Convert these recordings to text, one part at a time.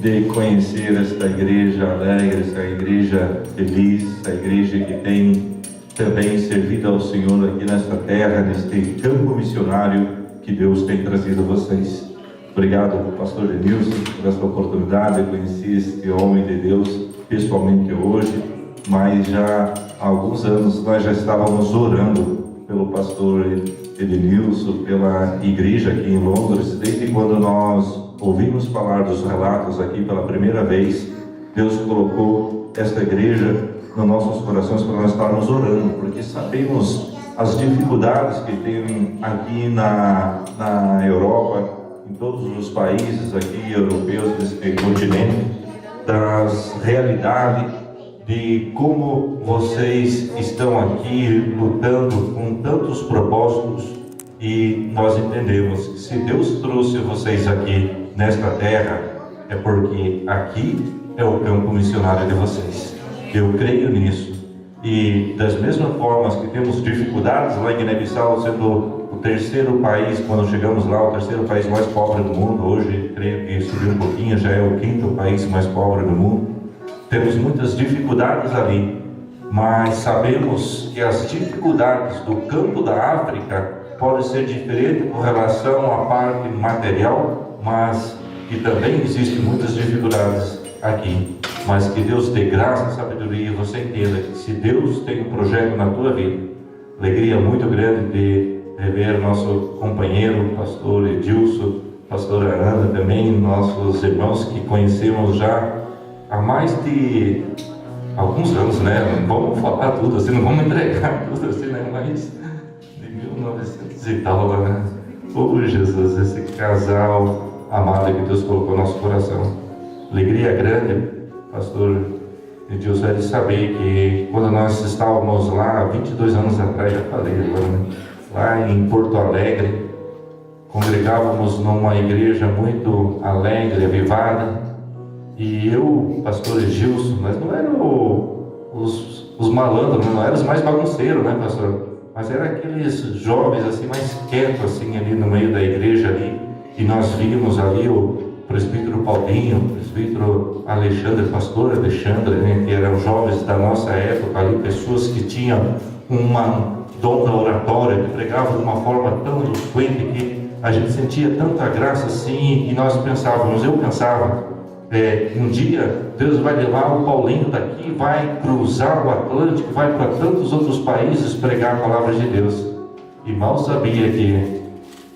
de conhecer esta igreja alegre, esta igreja feliz, esta igreja que tem também servido ao Senhor aqui nesta terra, neste campo missionário que Deus tem trazido a vocês. Obrigado, pastor Denilson, por esta oportunidade. Eu conheci este homem de Deus pessoalmente hoje, mas já há alguns anos nós já estávamos orando pelo pastor Edenilson, pela igreja aqui em Londres. Desde quando nós ouvimos falar dos relatos aqui pela primeira vez, Deus colocou esta igreja nos nossos corações para nós estarmos orando, porque sabemos as dificuldades que tem aqui na Europa, em todos os países aqui europeus deste continente, das realidades de como vocês estão aqui lutando com tantos propósitos, e nós entendemos que se Deus trouxe vocês aqui nesta terra, é porque aqui é o campo missionário de vocês. Eu creio nisso. E das mesmas formas que temos dificuldades lá em Guiné-Bissau, sendo o terceiro país, quando chegamos lá, o terceiro país mais pobre do mundo, hoje creio que subiu um pouquinho, já é o quinto país mais pobre do mundo. Temos muitas dificuldades ali, mas sabemos que as dificuldades do campo da África podem ser diferentes com relação à parte material, mas que também existem muitas dificuldades aqui. Mas que Deus dê graça e sabedoria, e você entenda que se Deus tem um projeto na tua vida, alegria muito grande de rever nosso companheiro, pastor Edilson, pastora Ana também, nossos irmãos que conhecemos já há mais de alguns anos, né? Não vamos falar tudo assim, não vamos entregar tudo assim, né? Mas de 1900 e tal, né? Oh Jesus, esse casal amado que Deus colocou no nosso coração. Alegria grande, pastor Edilson, de saber que quando nós estávamos lá, 22 anos atrás, já falei agora, né? Lá em Porto Alegre, congregávamos numa igreja muito alegre, avivada, e eu, pastor Edilson, mas não eram os malandros, não eram os mais bagunceiros, né, pastor? Mas eram aqueles jovens assim, mais quietos assim, ali no meio da igreja ali, e nós vimos ali o presbítero Paulinho, o presbítero Alexandre, pastor Alexandre, né, que eram jovens da nossa época ali, pessoas que tinham uma dom da oratória, que pregavam de uma forma tão eloquente que a gente sentia tanta graça assim, e nós pensávamos, eu pensava, um dia Deus vai levar o Paulinho daqui, vai cruzar o Atlântico, vai para tantos outros países pregar a palavra de Deus. E mal sabia que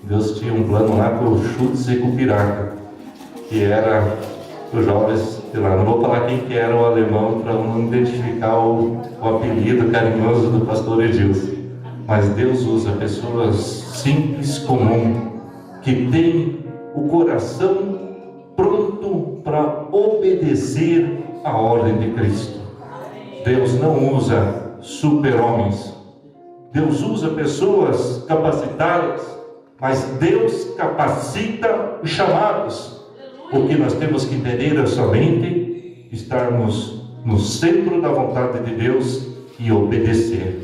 Deus tinha um plano lá com o Chutes e com o Piraca, que era os jovens, sei lá, não vou falar quem que era o alemão para não identificar o apelido carinhoso do pastor Edilson. Mas Deus usa pessoas simples, comuns, que têm o coração pronto para obedecer à ordem de Cristo. Deus não usa super-homens. Deus usa pessoas capacitadas, mas Deus capacita os chamados. O que nós temos que entender é somente estarmos no centro da vontade de Deus e obedecer.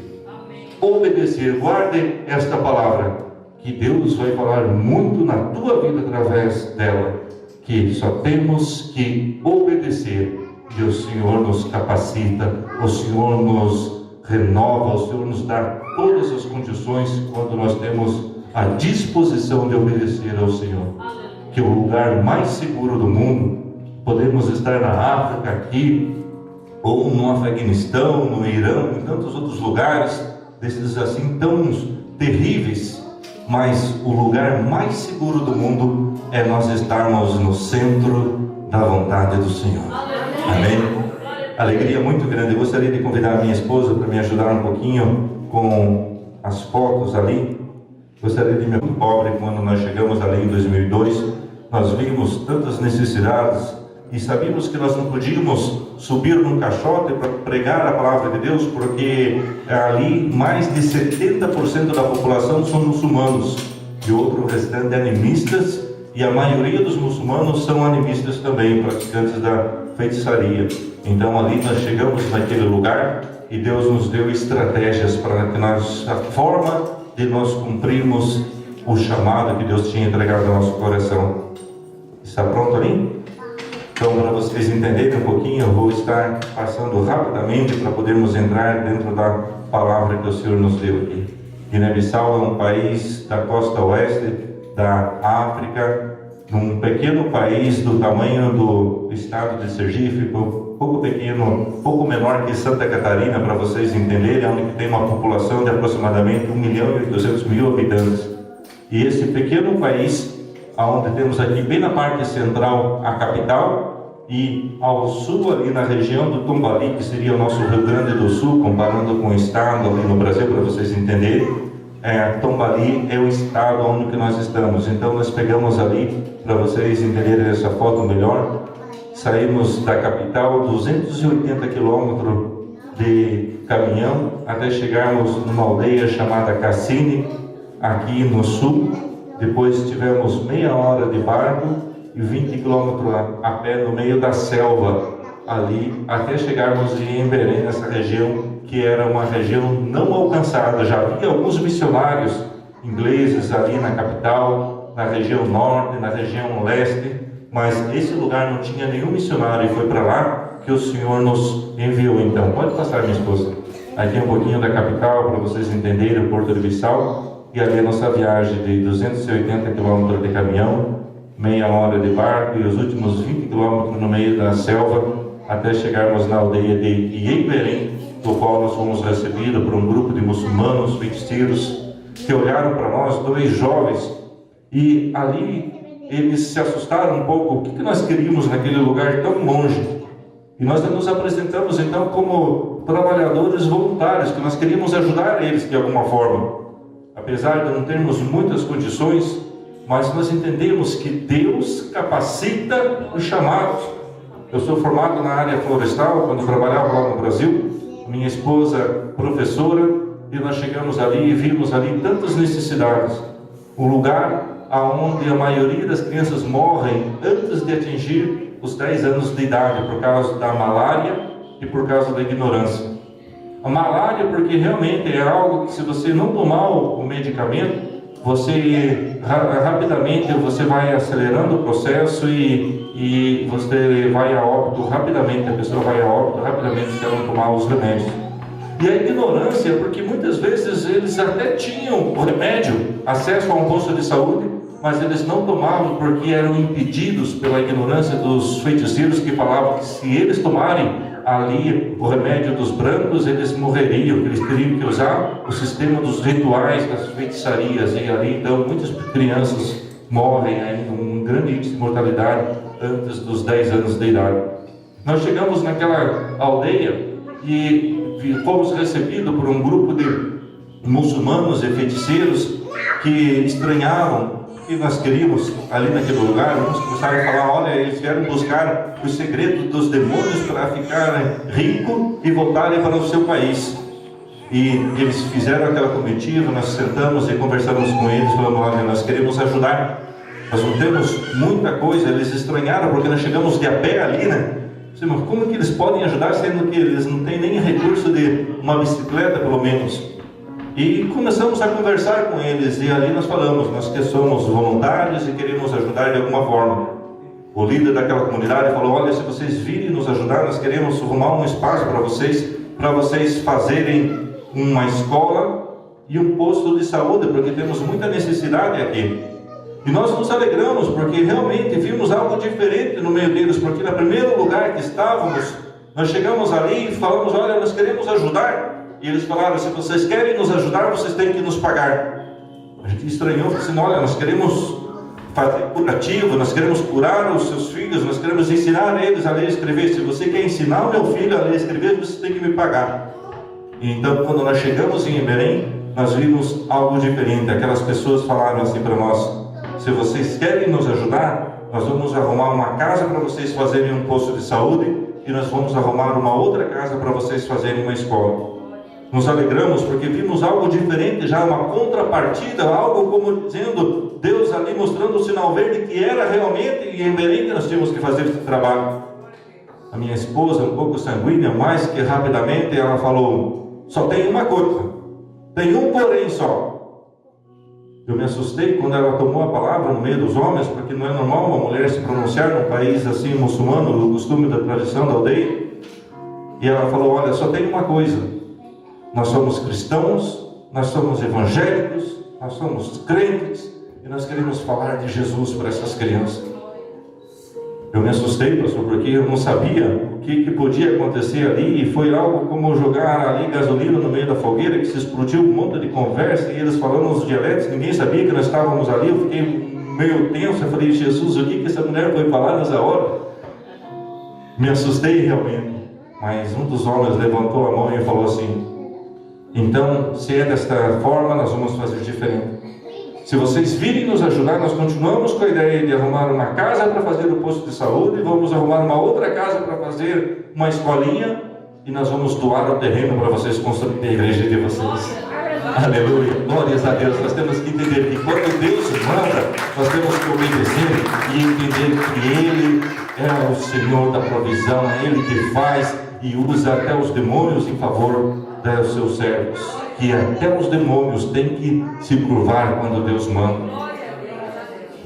Obedecer, guarde esta palavra, que Deus vai falar muito na tua vida através dela, que só temos que obedecer, e o Senhor nos capacita, o Senhor nos renova, o Senhor nos dá todas as condições quando nós temos a disposição de obedecer ao Senhor. Que o lugar mais seguro do mundo, podemos estar na África aqui, ou no Afeganistão, no Irã, em tantos outros lugares, desses assim tão terríveis, mas o lugar mais seguro do mundo é nós estarmos no centro da vontade do Senhor. Amém? Alegria muito grande. Eu gostaria de convidar a minha esposa para me ajudar um pouquinho com as fotos ali. Gostaria de me muito pobre quando nós chegamos ali em 2002, nós vimos tantas necessidades e sabíamos que nós não podíamos subir num caixote para pregar a palavra de Deus, porque ali mais de 70% da população são muçulmanos e o outro restante é animistas, e a maioria dos muçulmanos são animistas também, praticantes da feitiçaria. Então ali nós chegamos naquele lugar e Deus nos deu estratégias para que nós, a forma de nós cumprirmos o chamado que Deus tinha entregado ao nosso coração. Está pronto ali? Então, para vocês entenderem um pouquinho, eu vou estar passando rapidamente para podermos entrar dentro da palavra que o Senhor nos deu aqui. Guiné-Bissau é um país da costa oeste da África, num pequeno país do tamanho do estado de Sergipe, pouco pequeno, pouco menor que Santa Catarina, para vocês entenderem, onde tem uma população de aproximadamente 1.800.000 habitantes. E esse pequeno país, onde temos aqui bem na parte central a capital, e ao sul ali na região do Tombali, que seria o nosso Rio Grande do Sul, comparando com o estado ali no Brasil, para vocês entenderem, Tombali é o estado onde nós estamos. Então nós pegamos ali, para vocês entenderem essa foto melhor, saímos da capital 280 quilômetros de caminhão até chegarmos numa aldeia chamada Cassini, aqui no sul. Depois tivemos meia hora de barco e 20 quilômetros a pé no meio da selva ali, até chegarmos em Belém, nessa região que era uma região não alcançada. Já havia alguns missionários ingleses ali na capital, na região norte, na região leste, mas esse lugar não tinha nenhum missionário, e foi para lá que o Senhor nos enviou. Então, pode passar, minha esposa. Aqui é um pouquinho da capital, para vocês entenderem, o Porto de Bissau, e ali a nossa viagem de 280 quilômetros de caminhão, meia hora de barco e os últimos 20 quilômetros no meio da selva, até chegarmos na aldeia de Ieiberém, do qual nós fomos recebidos por um grupo de muçulmanos feiticeiros que olharam para nós, dois jovens, e ali eles se assustaram um pouco. O que nós queríamos naquele lugar tão longe? E nós nos apresentamos então como trabalhadores voluntários, que nós queríamos ajudar eles de alguma forma, apesar de não termos muitas condições, mas nós entendemos que Deus capacita os chamados. Eu sou formado na área florestal, quando trabalhava lá no Brasil, minha esposa professora, e nós chegamos ali e vimos ali tantas necessidades. Um lugar onde a maioria das crianças morrem antes de atingir os 10 anos de idade, por causa da malária e por causa da ignorância. A malária, porque realmente é algo que, se você não tomar o medicamento, você rapidamente você vai acelerando o processo e você vai a óbito rapidamente, a pessoa vai a óbito rapidamente se ela não tomar os remédios. E a ignorância, porque muitas vezes eles até tinham o remédio, acesso a um posto de saúde, mas eles não tomavam porque eram impedidos pela ignorância dos feiticeiros, que falavam que se eles tomarem ali o remédio dos brancos, eles morreriam, que eles teriam que usar o sistema dos rituais, das feitiçarias, e ali então muitas crianças morrem ainda, um grande índice de mortalidade antes dos 10 anos de idade. Nós chegamos naquela aldeia e fomos recebidos por um grupo de muçulmanos e feiticeiros que estranhavam que nós queríamos ali naquele lugar. Uns começaram a falar: olha, eles vieram buscar os segredos dos demônios para ficarem ricos e voltarem para o seu país. E eles fizeram aquela comitiva, nós sentamos e conversamos com eles, falamos: olha, nós queremos ajudar, nós não temos muita coisa. Eles estranharam porque nós chegamos de a pé ali, né? Mas como que eles podem ajudar, sendo que eles não têm nem recurso de uma bicicleta, pelo menos? E começamos a conversar com eles, e ali nós falamos: nós que somos voluntários e queremos ajudar de alguma forma. O líder daquela comunidade falou: olha, se vocês virem nos ajudar, nós queremos arrumar um espaço para vocês fazerem uma escola e um posto de saúde, porque temos muita necessidade aqui. E nós nos alegramos, porque realmente vimos algo diferente no meio deles, porque no primeiro lugar que estávamos, nós chegamos ali e falamos: olha, nós queremos ajudar. E eles falaram: se vocês querem nos ajudar, vocês têm que nos pagar. A gente estranhou, falou assim: olha, nós queremos fazer curativo, nós queremos curar os seus filhos, nós queremos ensinar eles a ler e escrever. Se você quer ensinar o meu filho a ler e escrever, você tem que me pagar. E então, quando nós chegamos em Belém, nós vimos algo diferente. Aquelas pessoas falaram assim para nós: se vocês querem nos ajudar, nós vamos arrumar uma casa para vocês fazerem um posto de saúde, e nós vamos arrumar uma outra casa para vocês fazerem uma escola. Nos alegramos porque vimos algo diferente, já uma contrapartida, algo como dizendo, Deus ali mostrando o sinal verde que era realmente em Belém que nós tínhamos que fazer esse trabalho. A minha esposa, um pouco sanguínea, mais que rapidamente, ela falou: só tem uma coisa, tem um porém só. Eu me assustei quando ela tomou a palavra no meio dos homens, porque não é normal uma mulher se pronunciar num país assim muçulmano, no costume da tradição da aldeia. E ela falou: olha, só tem uma coisa, nós somos cristãos, nós somos evangélicos, nós somos crentes, e nós queremos falar de Jesus para essas crianças. Eu me assustei, pastor, porque eu não sabia o que podia acontecer ali, e foi algo como jogar ali gasolina no meio da fogueira, que se explodiu um monte de conversa, e eles falando os dialetos, ninguém sabia que nós estávamos ali. Eu fiquei meio tenso, eu falei: Jesus, o que essa mulher foi falar nessa hora? Me assustei realmente, mas um dos homens levantou a mão e falou assim: então, se é desta forma, nós vamos fazer diferente. Se vocês virem nos ajudar, nós continuamos com a ideia de arrumar uma casa para fazer o posto de saúde, vamos arrumar uma outra casa para fazer uma escolinha, e nós vamos doar o terreno para vocês construírem a igreja de vocês. Aleluia, glórias a Deus. Nós temos que entender que quando Deus manda, nós temos que obedecer e entender que Ele é o Senhor da provisão, é Ele que faz e usa até os demônios em favor dos seus servos. Que até os demônios têm que se curvar quando Deus manda.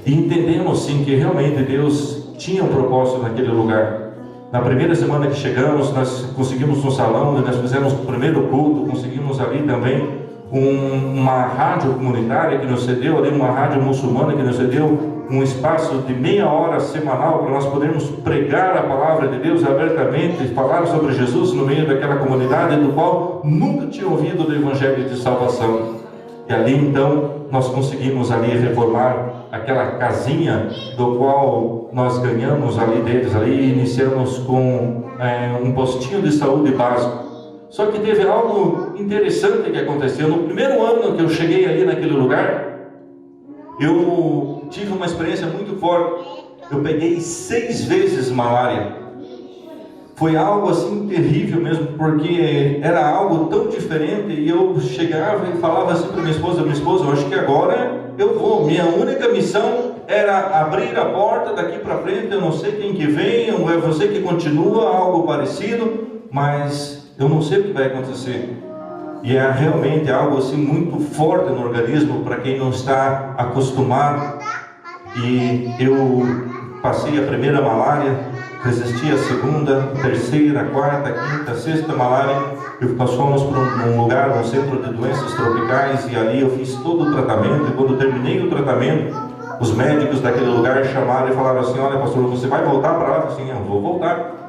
E entendemos sim que realmente Deus tinha um propósito naquele lugar. Na primeira semana que chegamos, nós conseguimos um salão, nós fizemos o primeiro culto, conseguimos ali também uma rádio comunitária que nos cedeu, ali uma rádio muçulmana que nos cedeu um espaço de meia hora semanal para nós podermos pregar a palavra de Deus abertamente, falar sobre Jesus no meio daquela comunidade do qual nunca tinha ouvido do Evangelho de Salvação. E ali então nós conseguimos ali reformar aquela casinha do qual nós ganhamos ali deles, ali iniciamos com um postinho de saúde básico. Só que teve algo interessante que aconteceu. No primeiro ano que eu cheguei ali naquele lugar, eu tive uma experiência muito forte. Eu peguei 6 vezes malária. Foi algo assim terrível mesmo, porque era algo tão diferente. E eu chegava e falava assim para minha esposa: eu acho que agora eu vou. Minha única missão era abrir a porta daqui para frente. Eu não sei quem que vem, ou é você que continua, algo parecido, mas eu não sei o que vai acontecer. E é realmente algo assim muito forte no organismo para quem não está acostumado. E eu passei a primeira malária, resisti a segunda, terceira, quarta, quinta, sexta malária. Nós fomos para um lugar, um centro de doenças tropicais, e ali eu fiz todo o tratamento. E quando terminei o tratamento, os médicos daquele lugar chamaram e falaram assim: olha, pastor, você vai voltar para lá? Eu falei assim: eu vou voltar.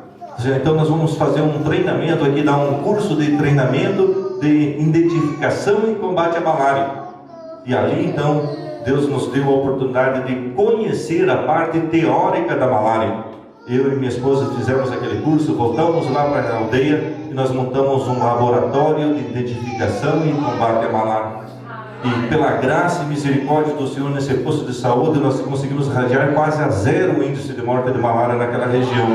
Então nós vamos fazer um treinamento aqui, dar um curso de treinamento de identificação e combate à malária. E ali então Deus nos deu a oportunidade de conhecer a parte teórica da malária. Eu e minha esposa fizemos aquele curso, voltamos lá para a aldeia e nós montamos um laboratório de identificação e combate à malária. E pela graça e misericórdia do Senhor, nesse posto de saúde, nós conseguimos radiar quase a 0 o índice de morte de malária naquela região.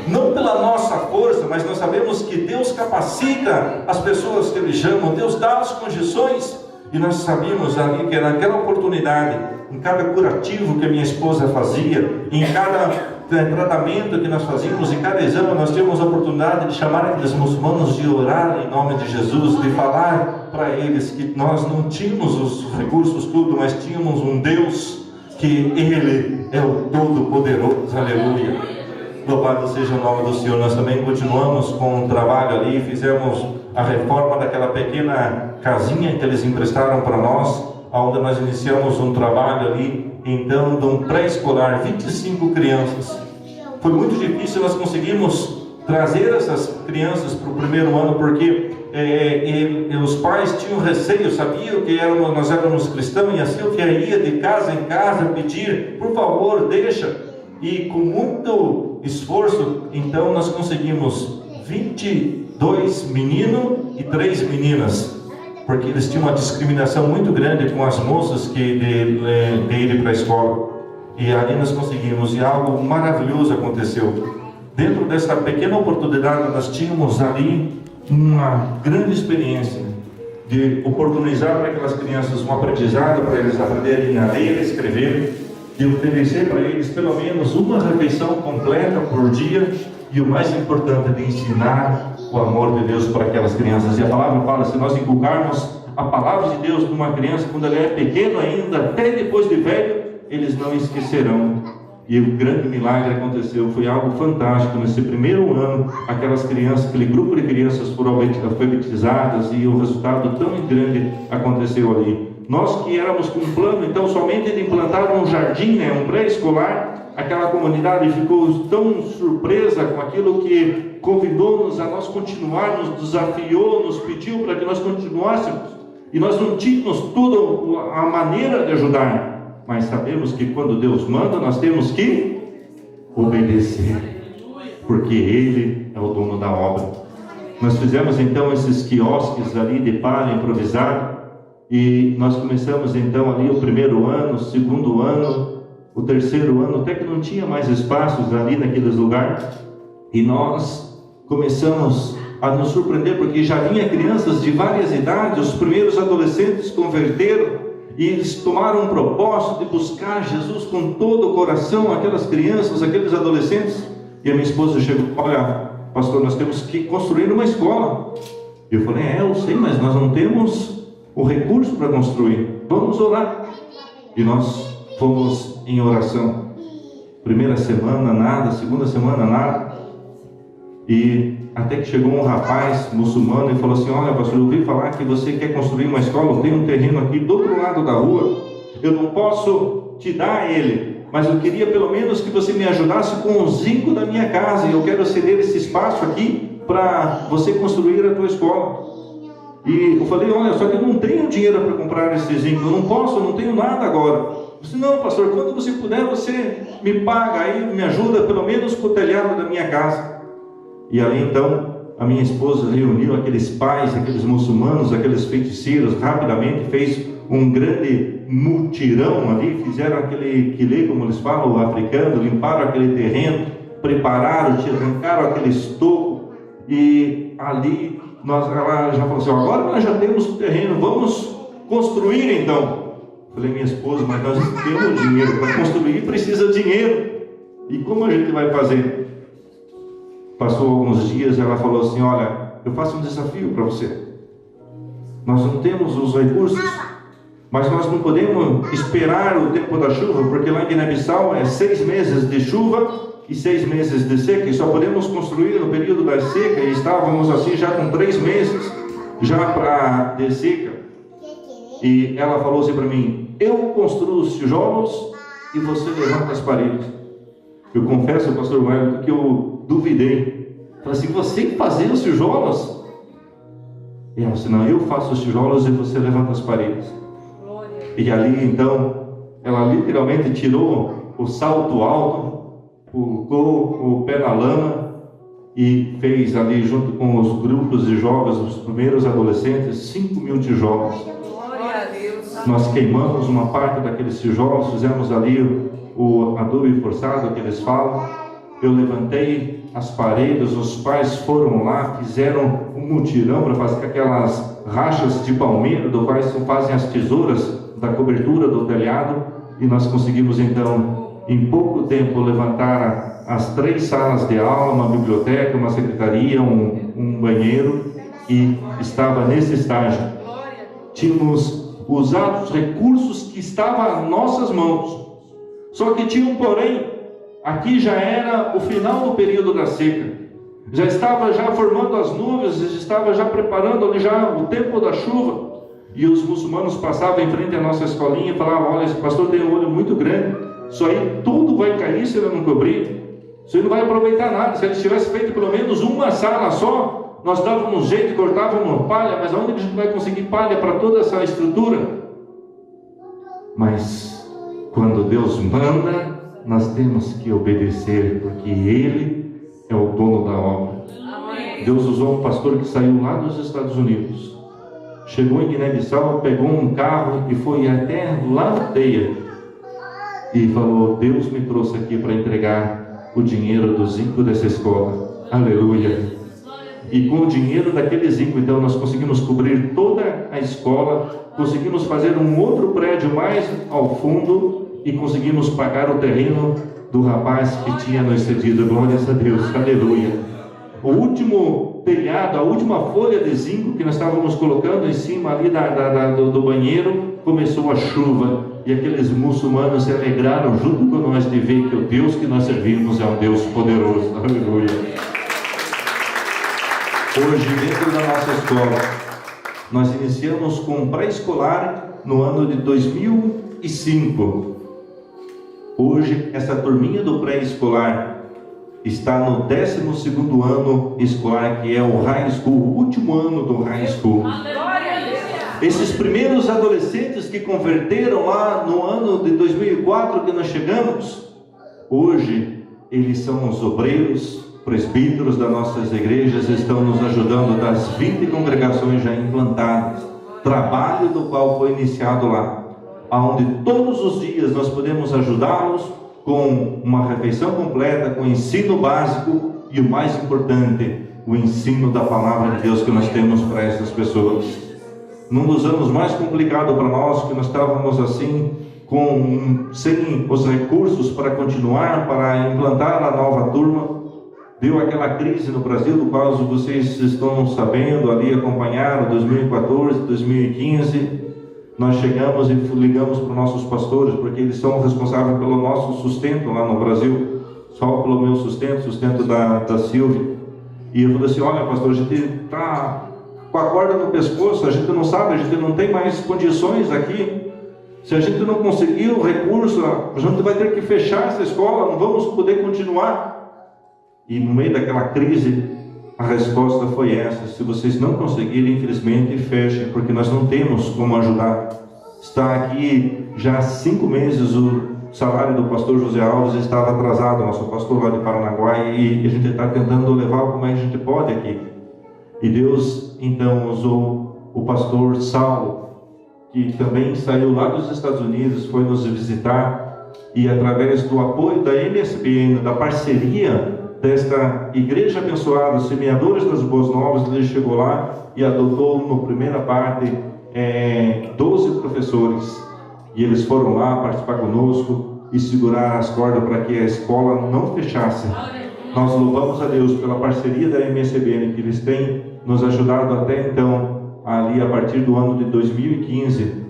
Não pela nossa força, mas nós sabemos que Deus capacita as pessoas que Ele chama, Deus dá as condições, e nós sabíamos ali que naquela oportunidade, em cada curativo que a minha esposa fazia, em cada tratamento que nós fazíamos, em cada exame, nós tínhamos a oportunidade de chamar aqueles muçulmanos de orar em nome de Jesus, de falar para eles que nós não tínhamos os recursos tudo, mas tínhamos um Deus que Ele é o Todo-Poderoso. Aleluia. Louvado seja o nome do Senhor. Nós também continuamos com o trabalho ali, fizemos a reforma daquela pequena casinha que eles emprestaram para nós, onde nós iniciamos um trabalho ali, então, de um pré-escolar, 25 crianças. Foi muito difícil, nós conseguimos trazer essas crianças para o primeiro ano, porque os pais tinham receio, sabiam que nós éramos cristãos, e assim eu ia de casa em casa pedir: por favor, deixa. E com muito esforço, então nós conseguimos 22 meninos e 3 meninas, porque eles tinham uma discriminação muito grande com as moças que de ir para a escola. E ali nós conseguimos, e algo maravilhoso aconteceu. Dentro dessa pequena oportunidade, nós tínhamos ali uma grande experiência de oportunizar para aquelas crianças um aprendizado, para eles aprenderem a ler e escrever, de oferecer para eles pelo menos uma refeição completa por dia, e o mais importante, de ensinar o amor de Deus para aquelas crianças. E a palavra fala: se nós inculcarmos a palavra de Deus para uma criança, quando ela é pequeno ainda, até depois de velho, eles não esquecerão. E o grande milagre aconteceu, foi algo fantástico. Nesse primeiro ano, aquelas crianças, aquele grupo de crianças foram alfabetizadas e o resultado tão grande aconteceu ali. Nós que éramos com um plano, então, somente de implantar um jardim, um pré-escolar, aquela comunidade ficou tão surpresa com aquilo que convidou-nos a nós continuarmos, nos desafiou, nos pediu para que nós continuássemos. E nós não tínhamos toda a maneira de ajudar, mas sabemos que quando Deus manda, nós temos que obedecer, porque Ele é o dono da obra. Nós fizemos então esses quiosques ali de palha improvisado, e nós começamos então ali o primeiro ano, o segundo ano, o terceiro ano, até que não tinha mais espaços ali naqueles lugares, e nós começamos a nos surpreender, porque já vinha crianças de várias idades, os primeiros adolescentes converteram, e eles tomaram um propósito de buscar Jesus com todo o coração, aquelas crianças, aqueles adolescentes. E a minha esposa chegou: olha, pastor, nós temos que construir uma escola. E eu falei: eu sei, mas nós não temos o recurso para construir, vamos orar. E nós fomos em oração. Primeira semana nada, segunda semana nada, e até que chegou um rapaz muçulmano e falou assim: olha, pastor, eu ouvi falar que você quer construir uma escola, eu tenho um terreno aqui do outro lado da rua, eu não posso te dar ele, mas eu queria pelo menos que você me ajudasse com o zinco da minha casa, e eu quero ceder esse espaço aqui para você construir a tua escola. E eu falei: olha, só que eu não tenho dinheiro para comprar esse zinco, eu não posso, eu não tenho nada agora. Eu disse: não, pastor, quando você puder, você me paga aí, me ajuda pelo menos com o telhado da minha casa. E aí então a minha esposa reuniu aqueles pais, aqueles muçulmanos, aqueles feiticeiros, rapidamente fez um grande mutirão ali, fizeram aquele quilê, como eles falam, o africano, limparam aquele terreno, prepararam, arrancaram aquele estoco, e ali ela já falou assim: agora nós já temos o terreno, vamos construir então. Eu falei: minha esposa, mas nós não temos dinheiro para construir, precisa de dinheiro, e como a gente vai fazer? Passou alguns dias, ela falou assim: olha, eu faço um desafio para você. Nós não temos os recursos, mas nós não podemos esperar o tempo da chuva, porque lá em Guiné-Bissau é 6 meses de chuva e 6 meses de seca, e só podemos construir no período da seca, e estávamos assim já com 3 meses já para de seca. E ela falou assim para mim: eu construo os tijolos e você levanta as paredes. Eu confesso, pastor Wellington, que eu duvidei. Falei assim: você fazer os tijolos? E ela disse: não, eu faço os tijolos e você levanta as paredes. Glória. E ali então, ela literalmente tirou o salto alto, colocou o pé na lama e fez ali, junto com os grupos de jovens, os primeiros adolescentes, 5.000 tijolos. Glória a Deus. Nós queimamos uma parte daqueles tijolos, fizemos ali o adobe forçado que eles falam. Eu levantei as paredes, os pais foram lá, fizeram um mutirão para fazer aquelas rachas de palmeira, do quais se fazem as tesouras da cobertura do telhado, e nós conseguimos então, em pouco tempo, levantar as 3 salas de aula, uma biblioteca, uma secretaria, um banheiro, e estava nesse estágio. Tínhamos usado os recursos que estavam às nossas mãos. Só que tinha um porém: aqui já era o final do período da seca, já estava já formando as nuvens, já estava já preparando ali já o tempo da chuva, e os muçulmanos passavam em frente à nossa escolinha e falavam: olha, esse pastor tem um olho muito grande, isso aí tudo vai cair se ele não cobrir, isso aí não vai aproveitar nada. Se ele tivesse feito pelo menos uma sala só, nós dávamos jeito, cortávamos palha, mas aonde a gente vai conseguir palha para toda essa estrutura? Mas quando Deus manda, nós temos que obedecer, porque Ele é o dono da obra. Amém. Deus usou um pastor que saiu lá dos Estados Unidos, chegou em Guiné-Bissau, pegou um carro e foi até lá na aldeia e falou: Deus me trouxe aqui para entregar o dinheiro do zinco dessa escola. Aleluia. E com o dinheiro daquele zinco, então, nós conseguimos cobrir toda a escola, conseguimos fazer um outro prédio mais ao fundo e conseguimos pagar o terreno do rapaz que tinha nos cedido. Glórias a Deus, aleluia. o último telhado, a última folha de zinco que nós estávamos colocando em cima ali do banheiro, começou a chuva, e aqueles muçulmanos se alegraram junto com nós de ver que o Deus que nós servimos é um Deus poderoso. Aleluia. Hoje, dentro da nossa escola, nós iniciamos com pré-escolar no ano de 2005. Hoje, essa turminha do pré-escolar está no 12º ano escolar, que é o High School, o último ano do High School. Esses primeiros adolescentes que converteram lá no ano de 2004 que nós chegamos, hoje eles são os obreiros, presbíteros das nossas igrejas, estão nos ajudando das 20 congregações já implantadas, trabalho do qual foi iniciado lá, onde todos os dias nós podemos ajudá-los com uma refeição completa, com ensino básico e o mais importante, o ensino da palavra de Deus que nós temos para essas pessoas. Num dos anos mais complicados para nós, que nós estávamos assim, sem os recursos para continuar, para implantar a nova turma, deu aquela crise no Brasil, do qual vocês estão sabendo, ali acompanharam, 2014, 2015, nós chegamos e ligamos para os nossos pastores, porque eles são responsáveis pelo nosso sustento lá no Brasil, só pelo meu sustento da Silvia. E eu falei assim: olha, pastor, a gente está com a corda no pescoço, a gente não sabe, a gente não tem mais condições aqui. Se a gente não conseguir o recurso, a gente vai ter que fechar essa escola, não vamos poder continuar. E no meio daquela crise, a resposta foi essa: se vocês não conseguirem, infelizmente, fechem, porque nós não temos como ajudar. Está aqui já há 5 meses o salário do pastor José Alves estava atrasado, nosso pastor lá de Paranaguá, e a gente está tentando levar como a gente pode aqui. E Deus então usou o pastor Saulo, que também saiu lá dos Estados Unidos, foi nos visitar, e através do apoio da MSBN, da parceria desta igreja abençoada, Semeadores das Boas Novas, ele chegou lá e adotou na primeira parte 12 professores, e eles foram lá participar conosco e segurar as cordas para que a escola não fechasse. Nós louvamos a Deus pela parceria da MSBN, que eles têm nos ajudado até então, ali a partir do ano de 2015,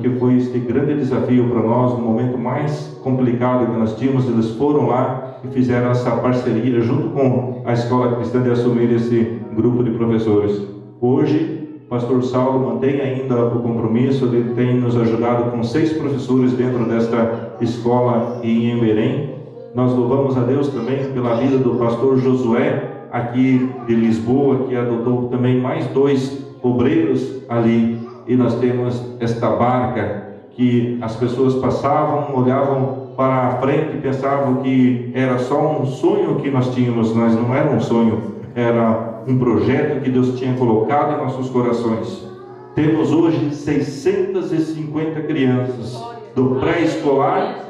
que foi este grande desafio para nós, no momento mais complicado que nós tínhamos. Eles foram lá e fizeram essa parceria junto com a Escola Cristã de assumir esse grupo de professores. Hoje, o pastor Saulo mantém ainda o compromisso, ele tem nos ajudado com 6 professores dentro desta escola em Emberém. Nós louvamos a Deus também pela vida do pastor Josué, aqui de Lisboa, que adotou também mais 2 obreiros ali. E nós temos esta barca que as pessoas passavam, olhavam para a frente e pensavam que era só um sonho que nós tínhamos, mas não era um sonho, era um projeto que Deus tinha colocado em nossos corações. Temos hoje 650 crianças, do pré-escolar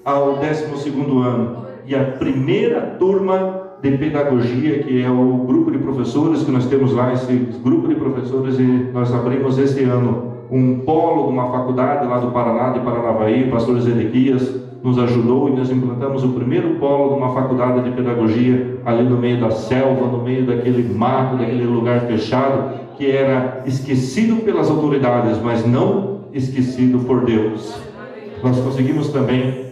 ao 12º ano, e a primeira turma de pedagogia, que é o grupo de professores que nós temos lá, esse grupo de professores, e nós abrimos esse ano um polo de uma faculdade lá do Paraná, de Paranavaí. O pastor Zedequias nos ajudou e nós implantamos o primeiro polo de uma faculdade de pedagogia ali no meio da selva, no meio daquele mato, daquele lugar fechado, que era esquecido pelas autoridades, mas não esquecido por Deus. Nós conseguimos também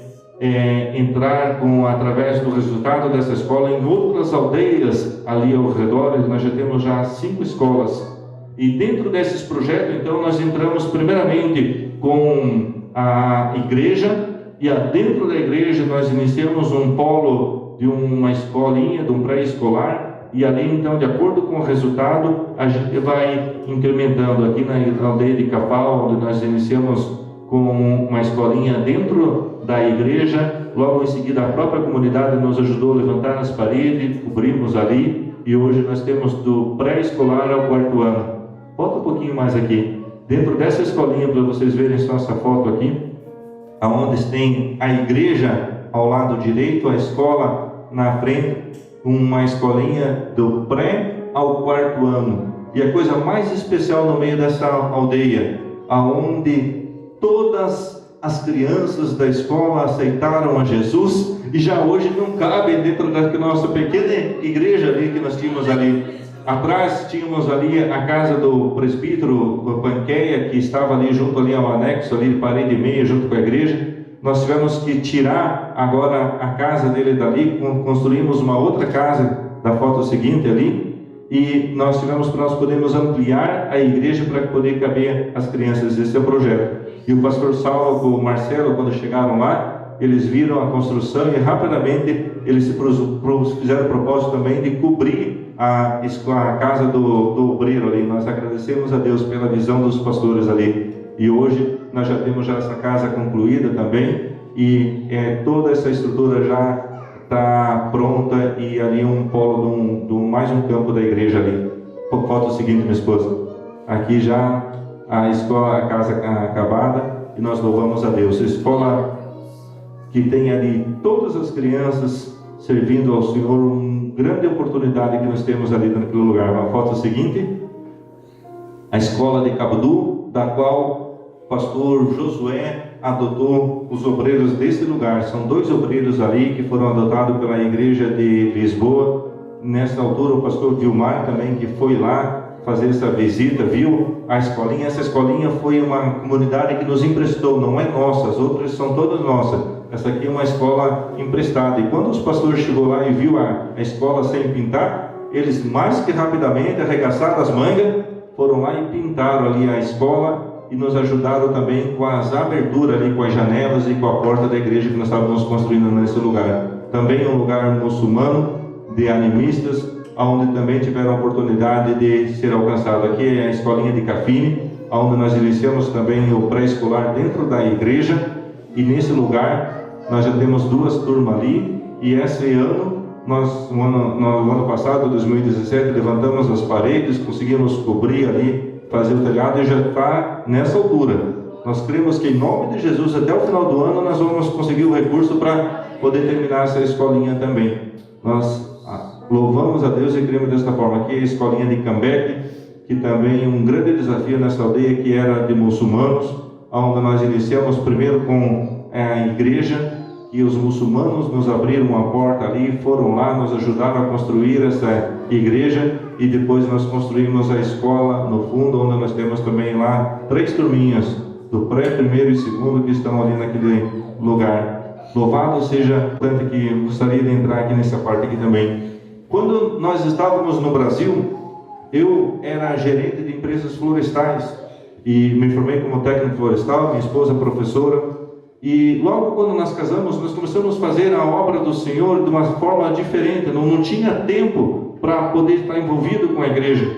entrar através do resultado dessa escola em outras aldeias ali ao redor. Nós já temos 5 escolas, e dentro desses projetos então nós entramos primeiramente com a igreja, e dentro da igreja nós iniciamos um polo de uma escolinha, de um pré-escolar, e ali então, de acordo com o resultado, a gente vai incrementando. Aqui na aldeia de Capau, onde nós iniciamos com uma escolinha dentro da igreja, logo em seguida a própria comunidade nos ajudou a levantar as paredes, cobrimos ali, e hoje nós temos do pré-escolar ao 4º ano. Volta um pouquinho mais aqui, dentro dessa escolinha, para vocês verem só essa foto aqui, aonde tem a igreja ao lado direito, a escola na frente, uma escolinha do pré ao 4º ano. E a coisa mais especial no meio dessa aldeia, aonde todas as crianças da escola aceitaram a Jesus e já hoje não cabem dentro da nossa pequena igreja ali que nós tínhamos ali. Atrás tínhamos ali a casa do presbítero Panqueia, que estava ali junto ali ao anexo, ali de parede e meia, junto com a igreja. Nós tivemos que tirar agora a casa dele dali, construímos uma outra casa da foto seguinte ali, e nós tivemos para nós podermos ampliar a igreja para poder caber as crianças. Esse é o projeto. E o pastor Saulo com o Marcelo, quando chegaram lá, eles viram a construção e rapidamente eles fizeram o propósito também de cobrir a casa do obreiro ali. Nós agradecemos a Deus pela visão dos pastores ali. E hoje nós já temos essa casa concluída também, e toda essa estrutura já está pronta, e ali um polo mais um campo da igreja ali. Foto seguinte, minha esposa. Aqui já a escola, a casa acabada, e nós louvamos a Deus. A escola que tem ali todas as crianças servindo ao Senhor, uma grande oportunidade que nós temos ali naquele lugar. A foto seguinte, a escola de Cabudu, da qual o pastor Josué adotou os obreiros desse lugar. São 2 obreiros ali que foram adotados pela igreja de Lisboa. Nessa altura o pastor Vilmar também, que foi lá fazer essa visita, viu a escolinha. Essa escolinha foi uma comunidade que nos emprestou, não é nossa, as outras são todas nossas. Essa aqui é uma escola emprestada. E quando os pastores chegou lá e viu a escola sem pintar, eles mais que rapidamente arregaçaram as mangas, foram lá e pintaram ali a escola, e nos ajudaram também com as aberturas ali, com as janelas e com a porta da igreja que nós estávamos construindo nesse lugar. Também um lugar muçulmano, de animistas, onde também tiveram a oportunidade de ser alcançado. Aqui é a escolinha de Cafine, onde nós iniciamos também o pré-escolar dentro da igreja, e nesse lugar nós já temos 2 turmas ali, e esse ano, no ano passado, 2017, levantamos as paredes, conseguimos cobrir ali, fazer o telhado, e já está nessa altura. Nós cremos que em nome de Jesus, até o final do ano, nós vamos conseguir o recurso para poder terminar essa escolinha também. Nós louvamos a Deus e cremos desta forma. Aqui é a escolinha de Cambeque, que também é um grande desafio nessa aldeia, que era de muçulmanos, onde nós iniciamos primeiro com a igreja, e os muçulmanos nos abriram uma porta ali, foram lá, nos ajudaram a construir essa igreja, e depois nós construímos a escola no fundo, onde nós temos também lá 3 turminhas, do pré, primeiro e segundo, que estão ali naquele lugar. Louvado seja, tanto que eu gostaria de entrar aqui nessa parte aqui também. Quando nós estávamos no Brasil, eu era gerente de empresas florestais, e me formei como técnico florestal, minha esposa professora. E logo quando nós casamos, nós começamos a fazer a obra do Senhor de uma forma diferente. Não tinha tempo para poder estar envolvido com a igreja,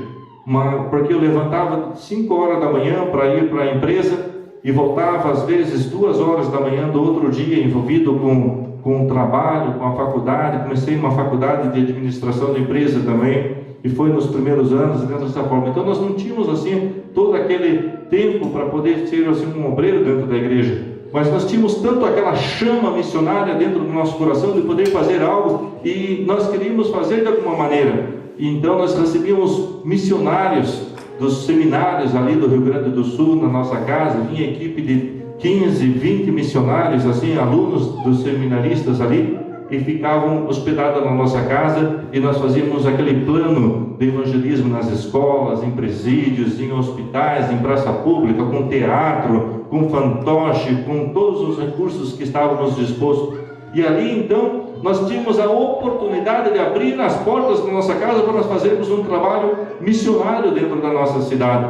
porque eu levantava 5 horas da manhã para ir para a empresa e voltava às vezes 2 horas da manhã do outro dia, envolvido com o trabalho, com a faculdade. Comecei uma faculdade de administração de empresa também, e foi nos primeiros anos dentro dessa forma. Então nós não tínhamos assim todo aquele tempo para poder ser assim um obreiro dentro da igreja. Mas nós tínhamos tanto aquela chama missionária dentro do nosso coração de poder fazer algo, e nós queríamos fazer de alguma maneira. E então nós recebíamos missionários dos seminários ali do Rio Grande do Sul na nossa casa. Vinha equipe de 15, 20 missionários, assim, alunos dos seminaristas ali, e ficavam hospedados na nossa casa, e nós fazíamos aquele plano de evangelismo nas escolas, em presídios, em hospitais, em praça pública, com teatro, com fantoche, com todos os recursos que estávamos dispostos. E ali então nós tínhamos a oportunidade de abrir as portas da nossa casa para nós fazermos um trabalho missionário dentro da nossa cidade.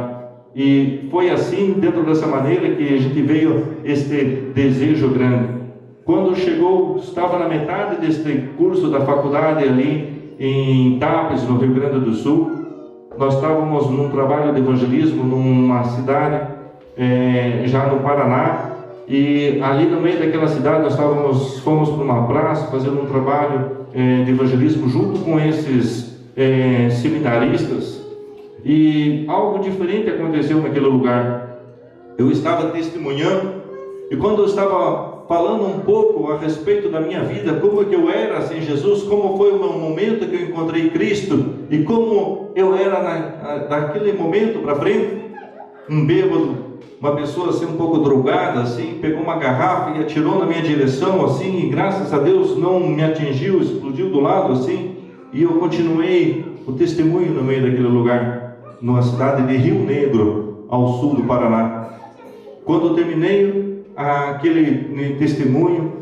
E foi assim, dentro dessa maneira, que a gente veio este desejo grande. Quando chegou, estava na metade deste curso da faculdade ali em Tapes, no Rio Grande do Sul. Nós estávamos num trabalho de evangelismo numa cidade já no Paraná, e ali no meio daquela cidade nós fomos para uma praça fazendo um trabalho de evangelismo junto com esses seminaristas, e algo diferente aconteceu naquele lugar. Eu estava testemunhando, e quando eu estava falando um pouco a respeito da minha vida, como que eu era sem Jesus, como foi o meu momento que eu encontrei Cristo, e como eu era daquele momento para frente, um bêbado uma pessoa assim um pouco drogada, assim, pegou uma garrafa e atirou na minha direção, assim, e graças a Deus não me atingiu, explodiu do lado, assim, e eu continuei o testemunho no meio daquele lugar, numa cidade de Rio Negro, ao sul do Paraná. Quando eu terminei aquele testemunho,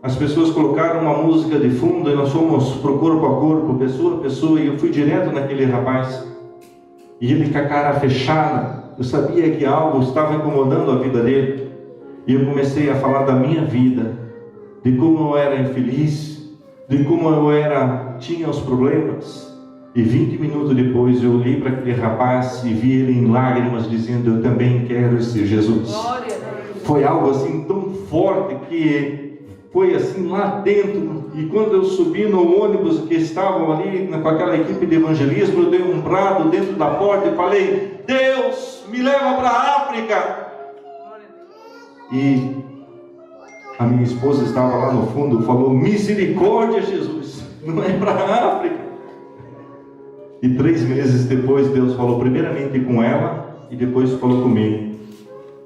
as pessoas colocaram uma música de fundo e nós fomos pro corpo a corpo, pessoa a pessoa, e eu fui direto naquele rapaz, e ele com a cara fechada. Eu sabia que algo estava incomodando a vida dele, e eu comecei a falar da minha vida, de como eu era infeliz, de como eu tinha os problemas. E 20 minutos depois eu olhei para aquele rapaz e vi ele em lágrimas dizendo: eu também quero esse Jesus. Foi algo assim tão forte que foi assim lá dentro. E quando eu subi no ônibus que estavam ali com aquela equipe de evangelismo, eu dei um brado dentro da porta e falei: Deus, me leva para a África. E a minha esposa estava lá no fundo, falou: misericórdia, Jesus, não é para a África. E 3 meses depois Deus falou primeiramente com ela e depois falou comigo.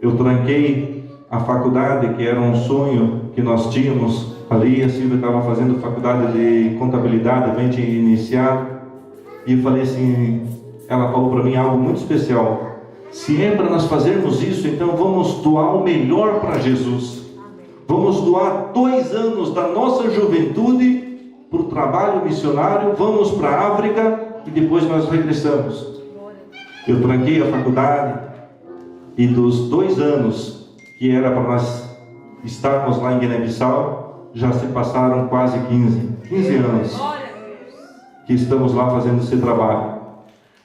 Eu tranquei a faculdade, que era um sonho que nós tínhamos ali. A Silvia estava fazendo faculdade de contabilidade, bem tinha iniciado, e eu falei assim, ela falou para mim algo muito especial: se é para nós fazermos isso, então vamos doar o melhor para Jesus. Vamos doar 2 anos da nossa juventude para o trabalho missionário, vamos para a África e depois nós regressamos. Eu tranquei a faculdade e dos 2 anos que era para nós estarmos lá em Guiné-Bissau, já se passaram quase 15 anos que estamos lá fazendo esse trabalho.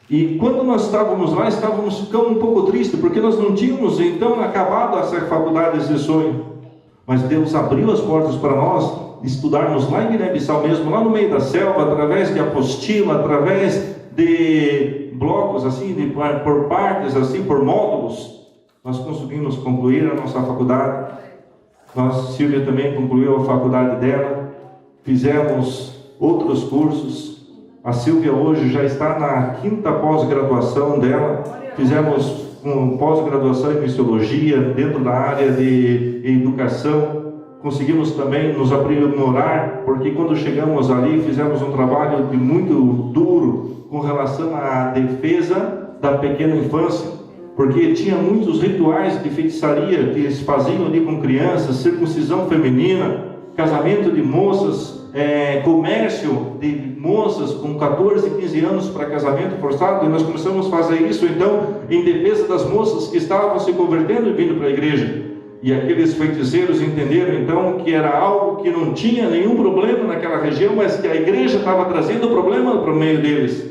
E quando nós estávamos lá, estávamos ficando um pouco tristes, porque nós não tínhamos então acabado essa faculdade, esse sonho. Mas Deus abriu as portas para nós estudarmos lá em Guiné-Bissau mesmo, lá no meio da selva, através de apostila, através de blocos assim, por partes assim, por módulos. Nós conseguimos concluir a nossa faculdade. Silvia também concluiu a faculdade dela. Fizemos outros cursos. A Silvia hoje já está na 5ª pós-graduação dela. Fizemos pós-graduação em Missiologia, dentro da área de educação. Conseguimos também nos aprimorar, porque quando chegamos ali, fizemos um trabalho muito duro com relação à defesa da pequena infância, porque tinha muitos rituais de feitiçaria que eles faziam ali com crianças, circuncisão feminina, casamento de moças, comércio de moças com 14, 15 anos para casamento forçado, e nós começamos a fazer isso então em defesa das moças que estavam se convertendo e vindo para a igreja. E aqueles feiticeiros entenderam então que era algo que não tinha nenhum problema naquela região, mas que a igreja estava trazendo problema para o meio deles.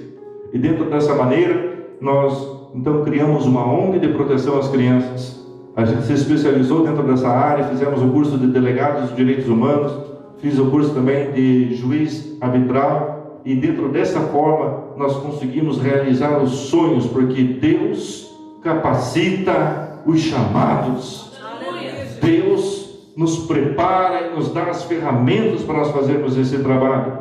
E dentro dessa maneira, nós então criamos uma ONG de proteção às crianças. A gente se especializou dentro dessa área, fizemos o curso de delegados de direitos humanos, fiz o curso também de juiz arbitral, e dentro dessa forma nós conseguimos realizar os sonhos, porque Deus capacita os chamados. Deus nos prepara e nos dá as ferramentas para nós fazermos esse trabalho.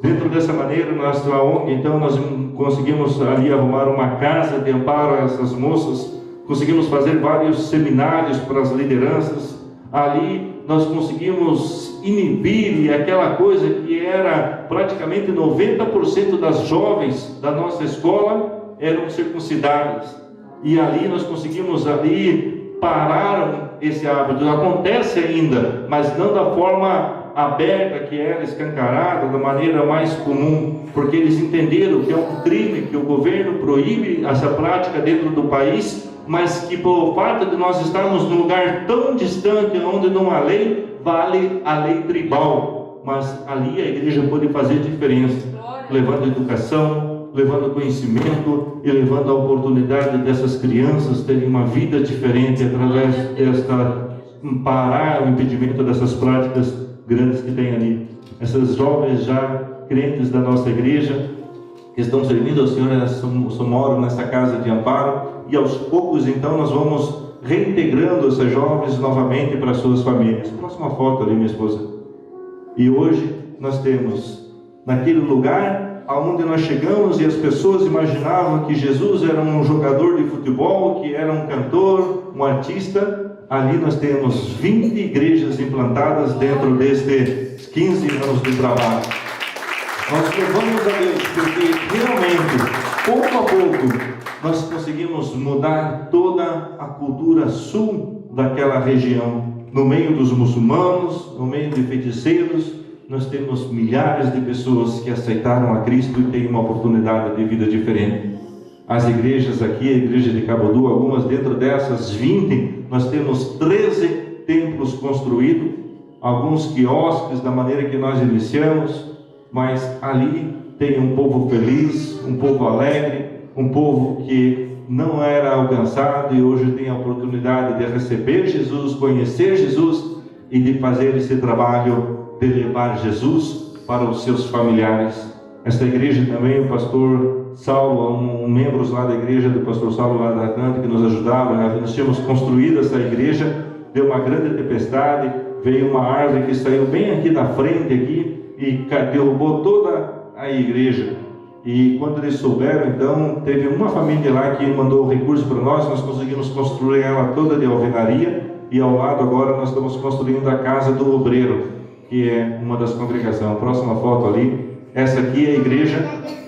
Dentro dessa maneira, nossa ONG, então, nós conseguimos ali arrumar uma casa de amparo a essas moças, conseguimos fazer vários seminários para as lideranças. Ali nós conseguimos inibir aquela coisa que era praticamente 90% das jovens da nossa escola eram circuncidadas. E ali nós conseguimos parar esse hábito. Acontece ainda, mas não da forma aberta que era, escancarada, da maneira mais comum, porque eles entenderam que é um crime, que o governo proíbe essa prática dentro do país, mas que por fato de nós estarmos num lugar tão distante, onde não há lei, vale a lei tribal, mas ali a igreja pode fazer diferença, levando educação, levando conhecimento e levando a oportunidade dessas crianças terem uma vida diferente através parar o impedimento dessas práticas grandes que tem ali. Essas jovens já crentes da nossa igreja que estão servindo ao Senhor, elas moram nessa casa de amparo, e aos poucos então nós vamos reintegrando essas jovens novamente para suas famílias. Próxima foto ali, minha esposa. E hoje nós temos naquele lugar aonde nós chegamos e as pessoas imaginavam que Jesus era um jogador de futebol, que era um cantor, um artista. Ali nós temos 20 igrejas implantadas dentro destes 15 anos de trabalho. Nós louvamos a Deus porque realmente, pouco a pouco, nós conseguimos mudar toda a cultura sul daquela região. No meio dos muçulmanos, no meio de feiticeiros, nós temos milhares de pessoas que aceitaram a Cristo e têm uma oportunidade de vida diferente. As igrejas aqui, a igreja de Cabodu, algumas dentro dessas 20, nós temos 13 templos construídos, alguns quiosques da maneira que nós iniciamos, mas ali tem um povo feliz, um povo alegre, um povo que não era alcançado e hoje tem a oportunidade de receber Jesus, conhecer Jesus e de fazer esse trabalho de levar Jesus para os seus familiares. Esta igreja também, o pastor Saulo, membros lá da igreja do pastor Saulo lá da Canta que nos ajudaram, nós tínhamos construído essa igreja, deu uma grande tempestade, veio uma árvore que saiu bem aqui na frente aqui e derrubou toda a igreja. E quando eles souberam, então, teve uma família lá que mandou recurso para nós conseguimos construir ela toda de alvenaria, e ao lado agora nós estamos construindo a casa do obreiro, que é uma das congregações. Próxima foto ali, essa aqui é a igreja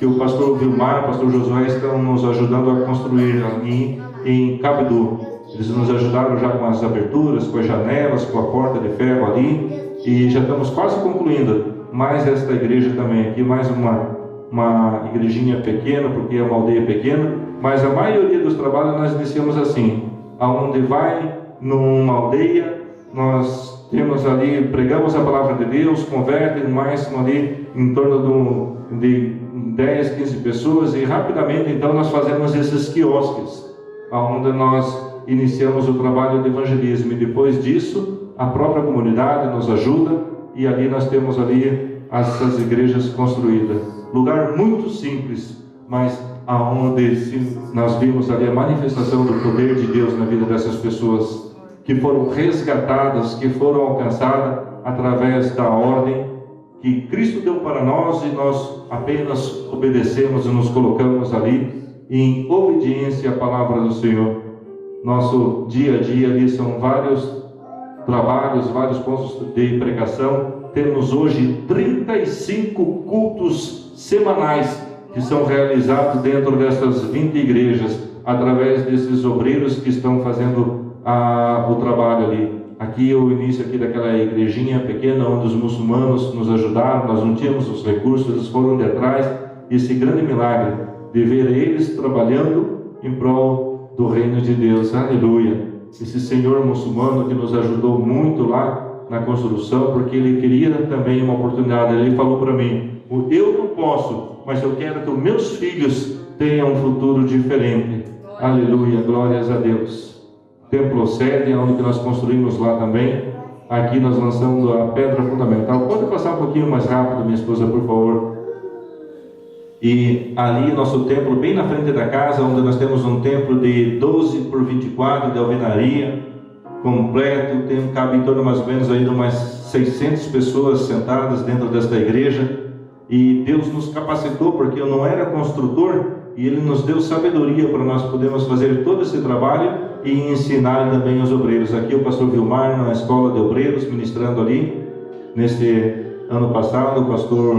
que o pastor Vilmar, o pastor Josué estão nos ajudando a construir ali em Cabodu. Eles nos ajudaram já com as aberturas, com as janelas, com a porta de ferro ali, e já estamos quase concluindo. Mais esta igreja também aqui, mais uma igrejinha pequena, porque é uma aldeia pequena, mas a maioria dos trabalhos nós iniciamos assim, aonde vai numa aldeia, nós temos ali, pregamos a palavra de Deus, convertem mais ali em torno de 10, 15 pessoas, e rapidamente então nós fazemos esses quiosques, aonde nós iniciamos o trabalho de evangelismo, e depois disso a própria comunidade nos ajuda, e ali nós temos ali essas igrejas construídas. Lugar muito simples, mas aonde nós vimos ali a manifestação do poder de Deus na vida dessas pessoas que foram resgatadas, que foram alcançadas através da ordem que Cristo deu para nós, e nós apenas obedecemos e nos colocamos ali em obediência à palavra do Senhor. Nosso dia a dia ali são vários trabalhos, vários pontos de pregação. Temos hoje 35 cultos semanais que são realizados dentro dessas 20 igrejas, através desses obreiros que estão fazendo o trabalho ali. Aqui o início aqui daquela igrejinha pequena, onde os muçulmanos nos ajudaram, nós não tínhamos os recursos, eles foram de atrás, e esse grande milagre de ver eles trabalhando em prol do reino de Deus. Aleluia! Esse senhor muçulmano que nos ajudou muito lá na construção, porque ele queria também uma oportunidade. Ele falou para mim: eu não posso, mas eu quero que os meus filhos tenham um futuro diferente. Aleluia, glórias a Deus. Templo sede, onde nós construímos lá também. Aqui nós lançamos a pedra fundamental. Pode passar um pouquinho mais rápido, minha esposa, por favor. E ali nosso templo, bem na frente da casa, onde nós temos um templo de 12 por 24 de alvenaria completo, cabe em torno mais ou menos aí de umas 600 pessoas sentadas dentro desta igreja. E Deus nos capacitou, porque eu não era construtor, e Ele nos deu sabedoria para nós podermos fazer todo esse trabalho e ensinar também os obreiros. Aqui o pastor Vilmar, na escola de obreiros, ministrando ali. Neste ano passado, o pastor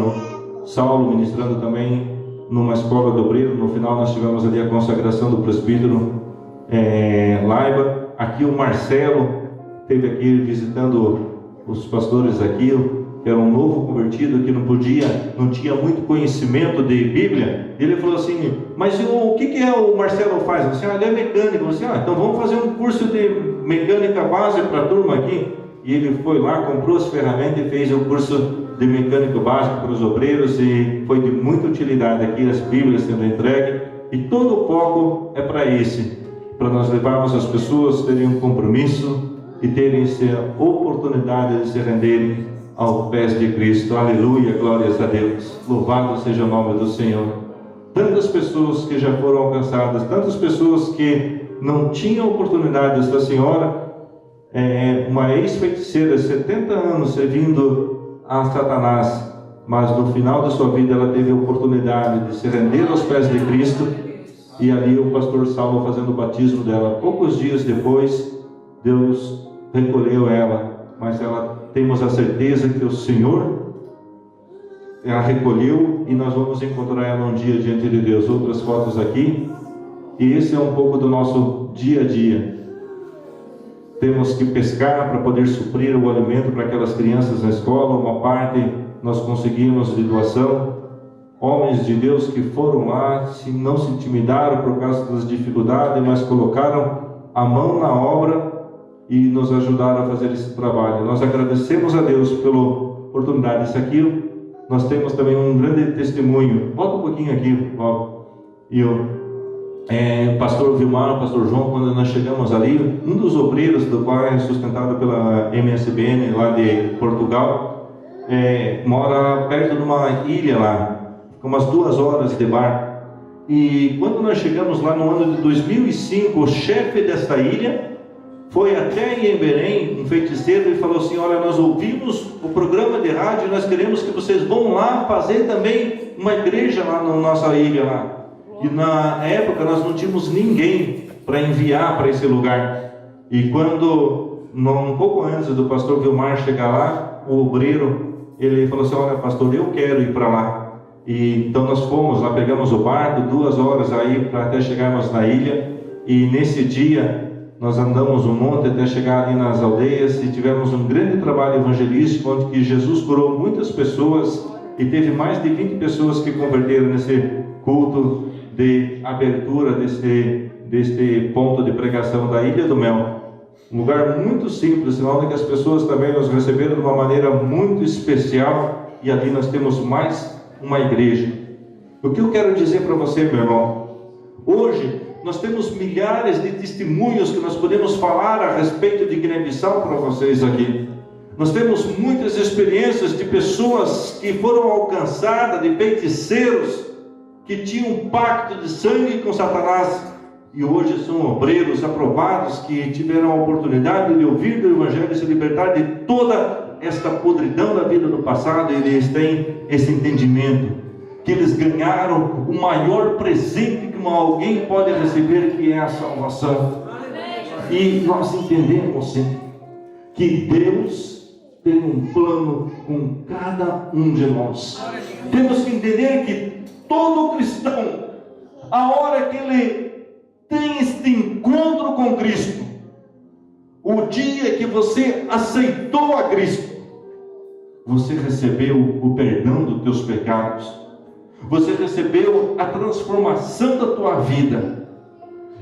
Saulo ministrando também numa escola de obreiros. No final nós tivemos ali a consagração do presbítero Laiba. Aqui o Marcelo esteve aqui visitando os pastores aqui, que era um novo convertido, que não tinha muito conhecimento de Bíblia. Ele falou assim: mas o que o Marcelo faz? Eu disse: ele é mecânico. Eu disse: então vamos fazer um curso de mecânica base para a turma aqui. E ele foi lá, comprou as ferramentas e fez o curso de mecânico básico para os obreiros, e foi de muita utilidade aqui, as Bíblias sendo entregues, e todo o foco é para nós levarmos as pessoas a terem um compromisso e terem a oportunidade de se renderem aos pés de Cristo. Aleluia, glórias a Deus, louvado seja o nome do Senhor. Tantas pessoas que já foram alcançadas, tantas pessoas que não tinham oportunidade. Esta senhora uma ex-feiticeira, 70 anos servindo a Satanás, mas no final da sua vida ela teve a oportunidade de se render aos pés de Cristo, e ali o pastor Saulo fazendo o batismo dela. Poucos dias depois, Deus recolheu ela, mas ela, temos a certeza que o Senhor ela recolheu, e nós vamos encontrar ela um dia diante de Deus. Outras fotos aqui, e esse é um pouco do nosso dia a dia. Temos que pescar para poder suprir o alimento para aquelas crianças na escola. Uma parte nós conseguimos de doação. Homens de Deus que foram lá, não se intimidaram por causa das dificuldades, mas colocaram a mão na obra e nos ajudaram a fazer esse trabalho. Nós agradecemos a Deus pela oportunidade. Isso aqui, nós temos também um grande testemunho. Volta um pouquinho aqui, ó. E o pastor Vilmar, o pastor João, quando nós chegamos ali, um dos obreiros do qual é sustentado pela MSBN lá de Portugal, mora perto de uma ilha lá, com umas 2 horas de barco. E quando nós chegamos lá no ano de 2005, o chefe desta ilha foi até em Belém, um feiticeiro, e falou assim: olha, nós ouvimos o programa de rádio e nós queremos que vocês vão lá fazer também uma igreja lá na nossa ilha lá. E na época nós não tínhamos ninguém para enviar para esse lugar. E quando, um pouco antes do pastor Vilmar chegar lá, o obreiro, ele falou assim: olha, pastor, eu quero ir para lá. E então nós fomos lá, pegamos o barco, 2 horas aí para até chegarmos na ilha. E nesse dia nós andamos um monte até chegar ali nas aldeias e tivemos um grande trabalho evangelístico, onde que Jesus curou muitas pessoas, e teve mais de 20 pessoas que converteram nesse culto de abertura deste ponto de pregação da Ilha do Mel. Um lugar muito simples, onde as pessoas também nos receberam de uma maneira muito especial, e ali nós temos mais uma igreja. O que eu quero dizer para você, meu irmão? Hoje nós temos milhares de testemunhos que nós podemos falar a respeito de Guiné-Bissau para vocês aqui. Nós temos muitas experiências de pessoas que foram alcançadas, de feiticeiros que tinham um pacto de sangue com Satanás, e hoje são obreiros aprovados que tiveram a oportunidade de ouvir do Evangelho e se libertar de toda esta podridão da vida do passado. E eles têm esse entendimento que eles ganharam o maior presente que alguém pode receber, que é a salvação. E nós entendemos sim que Deus tem um plano com cada um de nós. Temos que entender que todo cristão, a hora que ele tem este encontro com Cristo, o dia que você aceitou a Cristo, você recebeu o perdão dos teus pecados, você recebeu a transformação da tua vida,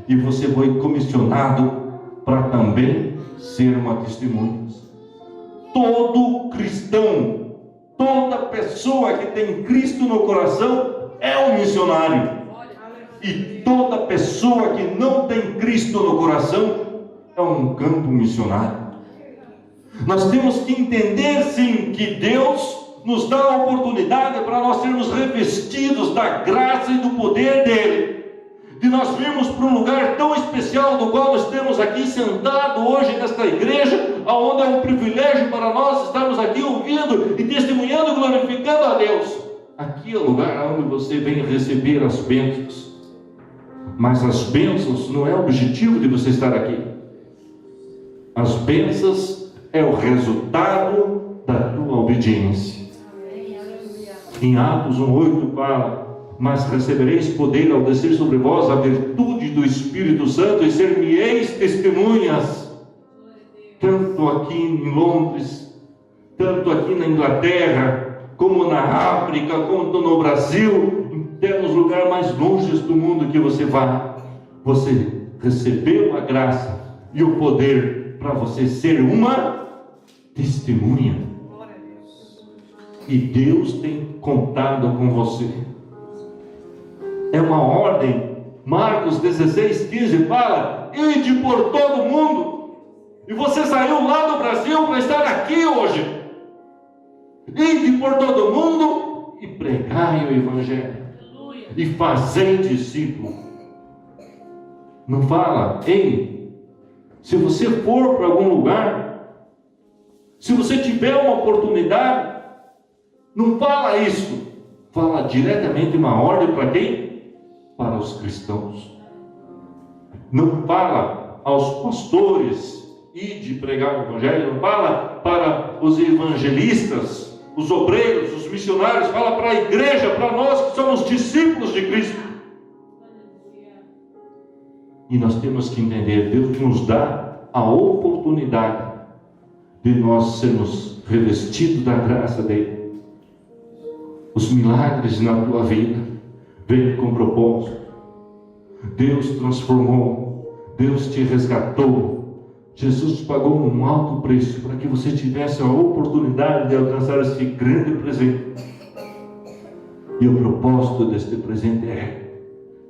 e você foi comissionado para também ser uma testemunha. Todo cristão, toda pessoa que tem Cristo no coração é um missionário. E toda pessoa que não tem Cristo no coração é um campo missionário. Nós temos que entender sim que Deus nos dá a oportunidade para nós sermos revestidos da graça e do poder dele, de nós virmos para um lugar tão especial do qual nós estamos aqui sentado hoje nesta igreja, onde é um privilégio para nós estarmos aqui ouvindo e testemunhando e glorificando a Deus. Aqui é o lugar onde você vem receber as bênçãos. Mas as bênçãos não é o objetivo de você estar aqui. As bênçãos é o resultado da tua obediência. Em Atos 1:8 fala: mas recebereis poder ao descer sobre vós a virtude do Espírito Santo, e ser-me-eis testemunhas, tanto aqui em Londres, tanto aqui na Inglaterra, como na África, como no Brasil, até nos lugares mais longes do mundo que você vá. Você recebeu a graça e o poder para você ser uma testemunha. E Deus tem contado com você. É uma ordem. Marcos 16:15 fala: ide por todo mundo. E você saiu lá do Brasil para estar aqui hoje. Ide por todo mundo e pregai o Evangelho. E fazei discípulo. Não fala: ei, se você for para algum lugar, se você tiver uma oportunidade, Não fala isso. Fala diretamente uma ordem para quem? Para os cristãos. Não fala aos pastores, ide pregar o evangelho. Não fala para os evangelistas, os obreiros, os missionários. Fala para a igreja, para nós que somos discípulos de Cristo. E nós temos que entender, Deus nos dá a oportunidade de nós sermos revestidos da graça dele. Os milagres na tua vida vêm com propósito. Deus transformou, Deus te resgatou. Jesus pagou um alto preço para que você tivesse a oportunidade de alcançar este grande presente. E o propósito deste presente é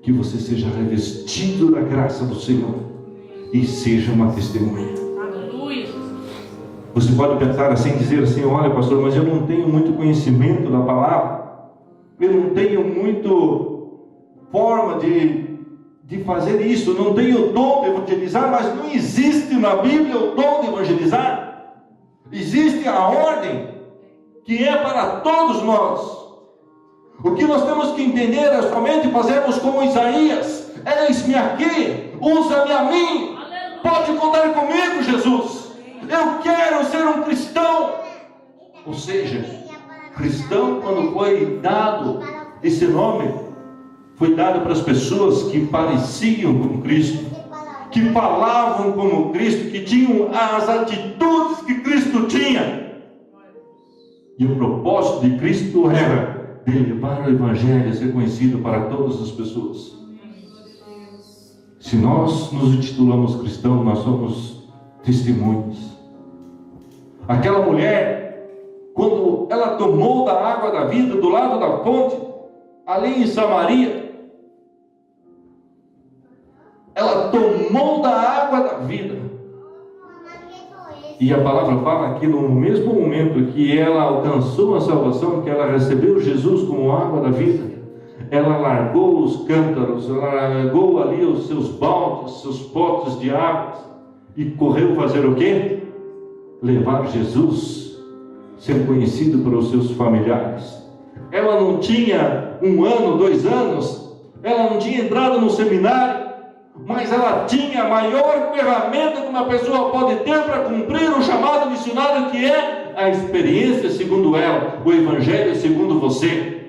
que você seja revestido da graça do Senhor e seja uma testemunha. Você pode pensar assim, dizer assim: olha, pastor, mas eu não tenho muito conhecimento da palavra, eu não tenho muito forma de fazer isso, não tenho o dom de evangelizar. Mas não existe na Bíblia o dom de evangelizar. Existe a ordem que é para todos nós. O que nós temos que entender é somente fazermos como Isaías: eis-me aqui, usa-me a mim, pode contar comigo, Jesus. Eu quero ser um cristão. Ou seja, cristão, quando foi dado esse nome, foi dado para as pessoas que pareciam com Cristo, que falavam como Cristo, que tinham as atitudes que Cristo tinha. E o propósito de Cristo era de levar o evangelho a ser conhecido para todas as pessoas. Se nós nos intitulamos cristãos, nós somos testemunhas. Aquela mulher, quando ela tomou da água da vida do lado da fonte, ali em Samaria, ela tomou da água da vida. E a palavra fala que no mesmo momento que ela alcançou a salvação, que ela recebeu Jesus como água da vida, ela largou os cântaros, ela largou ali os seus baldes, seus potes de água, e correu fazer o quê? Levar Jesus, ser conhecido pelos seus familiares. Ela não tinha 1 ano, 2 anos, ela não tinha entrado no seminário, mas ela tinha a maior ferramenta que uma pessoa pode ter para cumprir o chamado missionário, que é a experiência segundo ela, o evangelho segundo você.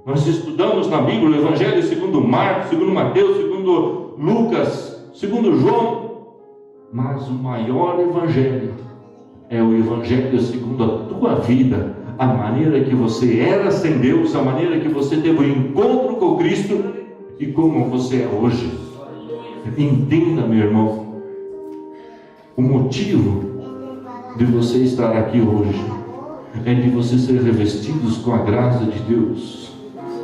Nós estudamos na Bíblia o evangelho segundo Marcos, segundo Mateus, segundo Lucas, segundo João, mas o maior evangelho é o evangelho segundo a tua vida, a maneira que você era sem Deus, a maneira que você teve um encontro com Cristo e como você é hoje. Entenda, meu irmão, o motivo de você estar aqui hoje é de você ser revestidos com a graça de Deus,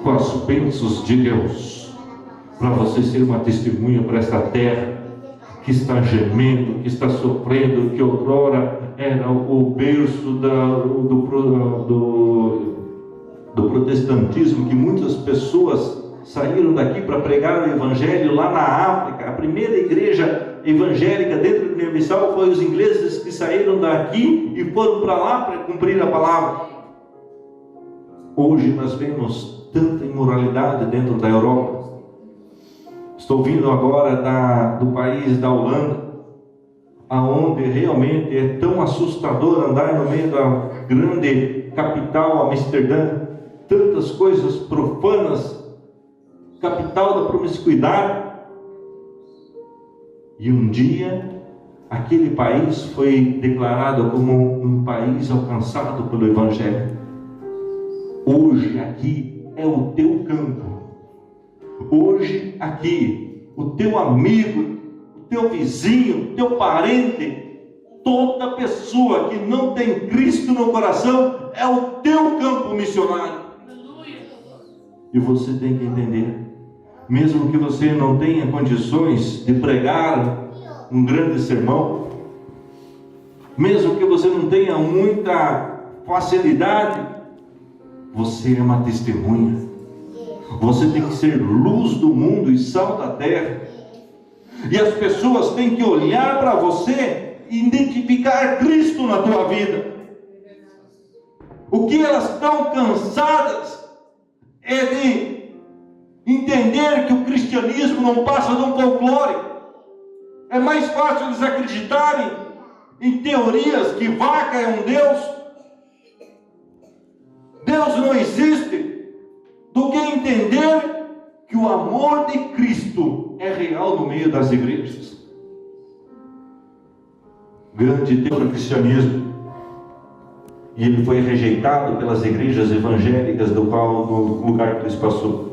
com as bênçãos de Deus, para você ser uma testemunha para essa terra que está gemendo, que está sofrendo, que outrora era o berço do protestantismo, que muitas pessoas saíram daqui para pregar o evangelho lá na África. A primeira igreja evangélica dentro do Guiné-Bissau foi os ingleses que saíram daqui e foram para lá para cumprir a palavra. Hoje nós vemos tanta imoralidade dentro da Europa. Estou vindo agora do país da Holanda, aonde realmente é tão assustador andar no meio da grande capital, Amsterdã, tantas coisas profanas, capital da promiscuidade. E um dia, aquele país foi declarado como um país alcançado pelo Evangelho. Hoje aqui é o teu campo. Hoje aqui, o teu amigo, o teu vizinho, o teu parente, toda pessoa que não tem Cristo no coração, é o teu campo missionário. E você tem que entender, mesmo que você não tenha condições de pregar um grande sermão, mesmo que você não tenha muita facilidade, você é uma testemunha. Você tem que ser luz do mundo e sal da terra. E as pessoas têm que olhar para você e identificar Cristo na tua vida. O que elas estão cansadas é de entender que o cristianismo não passa de um folclore. É mais fácil eles acreditarem em teorias que vaca é um Deus, Deus não existe, do que entender que o amor de Cristo é real no meio das igrejas. Grande tema do cristianismo. E ele foi rejeitado pelas igrejas evangélicas do lugar que ele passou.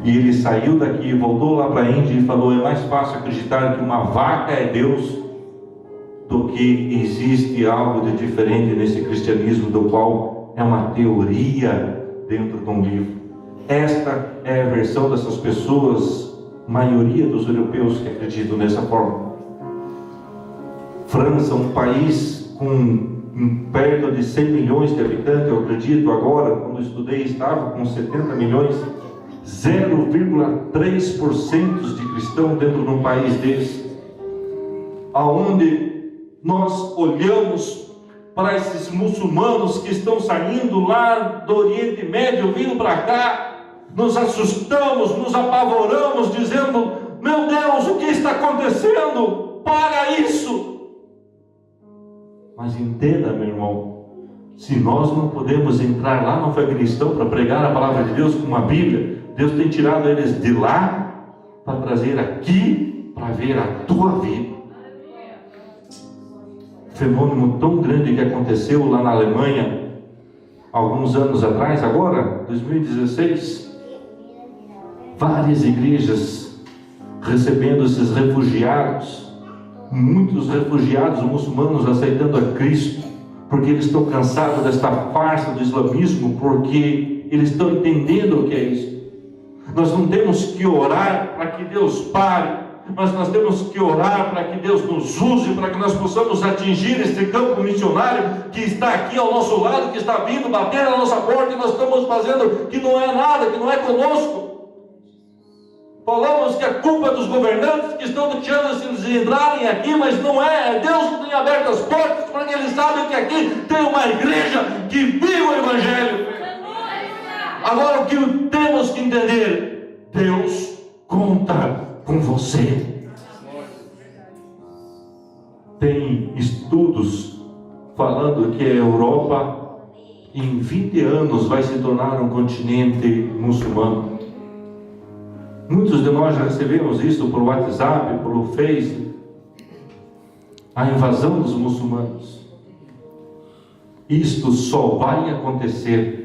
E ele saiu daqui, voltou lá para a Índia e falou: é mais fácil acreditar que uma vaca é Deus do que existe algo de diferente nesse cristianismo, do qual é uma teoria dentro de um livro. Esta é a versão dessas pessoas, maioria dos europeus que acreditam dessa forma. França, um país com perto de 100 milhões de habitantes, eu acredito agora, quando estudei, estava com 70 milhões, 0,3% de cristão dentro de um país desse, aonde nós olhamos para esses muçulmanos que estão saindo lá do Oriente Médio, vindo para cá, nos assustamos, nos apavoramos, dizendo: meu Deus, o que está acontecendo? Para isso! Mas entenda, meu irmão, se nós não podemos entrar lá no Afeganistão para pregar a palavra de Deus com uma Bíblia, Deus tem tirado eles de lá para trazer aqui para ver a tua vida. Fenômeno tão grande que aconteceu lá na Alemanha alguns anos atrás, agora, 2016, várias igrejas recebendo esses refugiados, muitos refugiados muçulmanos aceitando a Cristo, porque eles estão cansados desta farsa do islamismo, porque eles estão entendendo o que é isso. Nós não temos que orar para que Deus pare, mas nós temos que orar para que Deus nos use, para que nós possamos atingir esse campo missionário que está aqui ao nosso lado, que está vindo bater na nossa porta, e nós estamos fazendo que não é nada, que não é conosco. Falamos que a culpa é dos governantes que estão deixando eles entrarem aqui, mas não é. É Deus que tem aberto as portas, porque Ele sabe que aqui tem uma igreja que vive o Evangelho. Agora, o que temos que entender: Deus conta com você. Tem estudos falando que a Europa em 20 anos vai se tornar um continente muçulmano. Muitos de nós já recebemos isso por WhatsApp, pelo Face, a invasão dos muçulmanos. Isto só vai acontecer